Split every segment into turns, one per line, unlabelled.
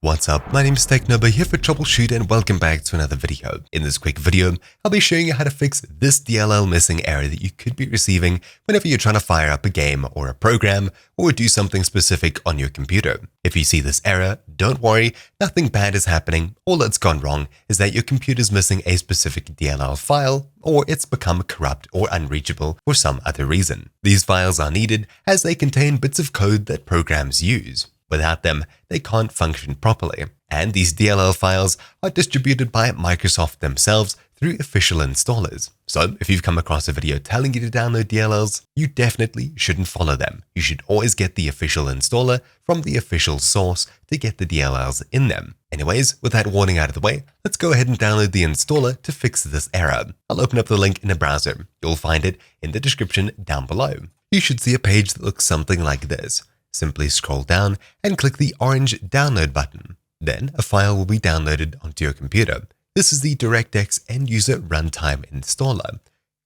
What's up, my name is TechNobo here for Troubleshoot and welcome back to another video. In this quick video, I'll be showing you how to fix this DLL missing error that you could be receiving whenever you're trying to fire up a game or a program or do something specific on your computer. If you see this error, don't worry, nothing bad is happening. All that's gone wrong is that your computer's missing a specific DLL file or it's become corrupt or unreachable for some other reason. These files are needed as they contain bits of code that programs use. Without them, they can't function properly. And these DLL files are distributed by Microsoft themselves through official installers. So if you've come across a video telling you to download DLLs, you definitely shouldn't follow them. You should always get the official installer from the official source to get the DLLs in them. Anyways, with that warning out of the way, let's go ahead and download the installer to fix this error. I'll open up the link in a browser. You'll find it in the description down below. You should see a page that looks something like this. Simply scroll down and click the orange download button. Then a file will be downloaded onto your computer. This is the DirectX End User Runtime installer.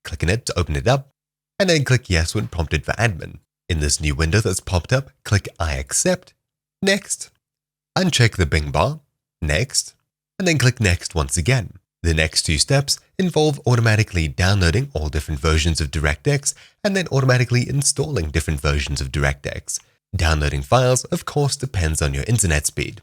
Click on it to open it up, and then click yes when prompted for admin. In this new window that's popped up, click I accept, next, uncheck the Bing bar, next, and then click next once again. The next two steps involve automatically downloading all different versions of DirectX and then automatically installing different versions of DirectX. Downloading files, of course, depends on your internet speed.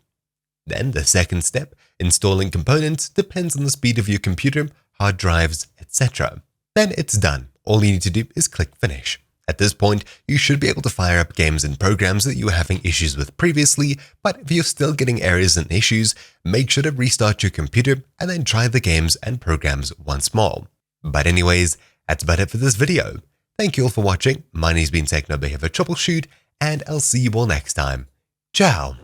Then the second step, installing components, depends on the speed of your computer, hard drives, etc. Then it's done. All you need to do is click finish. At this point, you should be able to fire up games and programs that you were having issues with previously, but if you're still getting errors and issues, make sure to restart your computer and then try the games and programs once more. But anyways, that's about it for this video. Thank you all for watching. My name's been TechNobo here for Troubleshoot, and I'll see you all next time. Ciao!